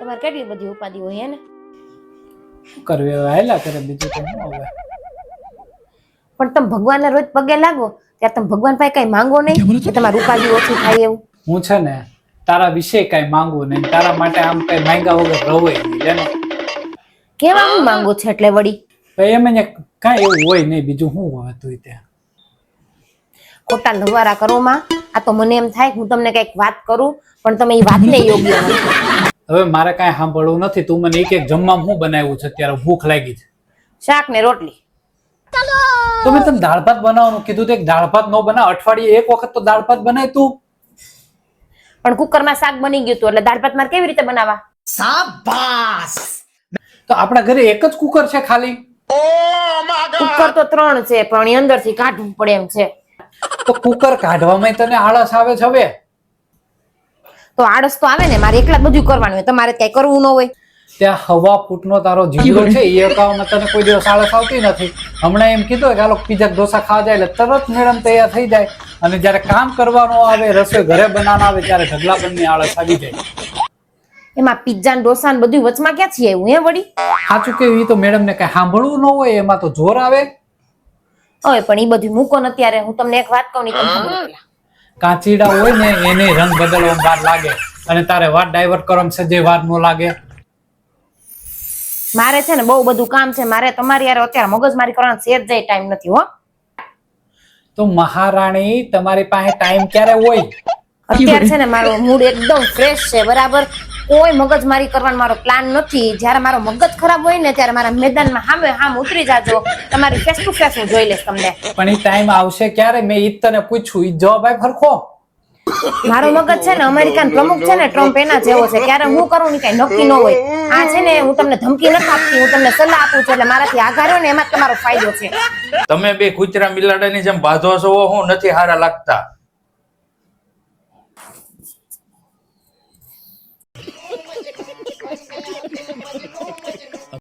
તમારે કેટલી બધી ઉપાધિ હોય હે ને? કરવે હવે હાલ્યા કરે, બીજું તો શું હવે. પણ તમે ભગવાનને રોજ પગે લાગો ત્યારે તમે ભગવાન પાસે કઈ માંગો નહીં કે તમારી ઉપાધિ ઓછી થાય એવું? હું છે ને તારા વિશે કઈ માંગુ નહીં, તારા માટે આમ કઈ માંગ્યા વગર રવાય નહીં લેને. કેવા હું માંગુ છે એટલે વળી? એમ ને કાંઈ એવું હોય નહીં, બીજું શું હોય તું ત્યાં ખોટા લવારા કરો માં. આ તો મને એમ થાય હું તમને કઈક વાત કરું પણ તમે એ વાતને યોગ્ય નથી. હવે મારે કાંઈ સાંભળવું નથી. તું મને એક જમવામાં શું બનાવ્યું છે? અત્યારે ભૂખ લાગી છે. શાક ને રોટલી. તો મેં તને દાળ ભાત બનાવવાનું કીધું તો એક દાળ ભાત ન બનાવ, અઠવાડિયે એક વખત તો દાળ ભાત બનાય તું. પણ કુકરમાં શાક બની ગયું હતું એટલે દાળ ભાત મારે કેવી રીતે બનાવવા? શાબાશ. તો આપણા ઘરે એક જ કુકર છે ખાલી? કુકર તો 3 છે પણ એ અંદરથી કાઢવું પડે એમ છે. તો કુકર કાઢવામાં તને આળસ આવે છે? હવે તો આળસ તો આવે ને, મારે એકલા જ બધું કરવાનું હોય, તમારે કઈ કરવું ન હોય. ત્યાં હવા ફૂટનો તારો જીવડો છે એ અકાવમાં તને કોઈ દિવસ આળસ આવતી નથી. હમણાં એમ કીધું કે હાલો પિઝા ઢોસા ખાવા જાય એટલે તરત મેડમ તૈયાર થઈ જાય, અને જયારે કામ કરવાનું આવે, રસોઈ ઘરે બનાવવાનું આવે ત્યારે ઢગલાબંધની આળસ આવી જાય. એમાં પિઝા ને ઢોસા ને બધું વચમાં ક્યાં છીએ એવું હે વળી? સાચું કેવું, એ તો મેડમ ને કઈ સાંભળવું ન હોય, એમાં તો જોર આવે. હવે પણ એ બધું મૂકો ને, અત્યારે હું તમને એક વાત કહું ને તમે સાંભળો પેલા. કાચીડા હોય ને એને રંગ બદલવામાં વાર લાગે, અને તારે વાત ડાયવર્ટ કરવામાં સજે વાર ન લાગે. મારે છે ને બહુ બધું કામ છે, મારે તમારી યાર અત્યારે મગજમારી કરવાનો સેજ જાય ટાઈમ નથી હો. તો મહારાણી તમારી પાસે ટાઈમ ક્યારે હોય? અત્યારે છે ને મારો મૂડ એકદમ ફ્રેશ છે, બરાબર. કોઈ મગજમારી કરવાનો મારો પ્લાન નથી. જયારે મારો મગજ ખરાબ હોય ને ત્યારે મારા મેદાનમાં સામે ઉતરી જાજો, તમારી ફેસ ટુ ફેસ હું જોઈ લઈશ તમને. પણ એ ટાઈમ આવશે ક્યારે? મેં ઈ તને પૂછ્યું, ઈ જવાબ આપ ફરખો. મારો મગજ છે ને અમેરિકન પ્રમુખ છે ને ટ્રમ્પ, એના જેવો છે. ક્યારે હું કરું ને કઈ નક્કી ન હોય. આ છે ને હું તમને ધમકી નથી આપતી, હું તમને સલાહ આપું છું, એટલે મારાથી આઘા રહ્યો ને એમાં જ તમારો ફાયદો છે. તમે બે કૂતરા બિલાડાની જેમ બાંધો છો, હું નથી હારા લાગતા.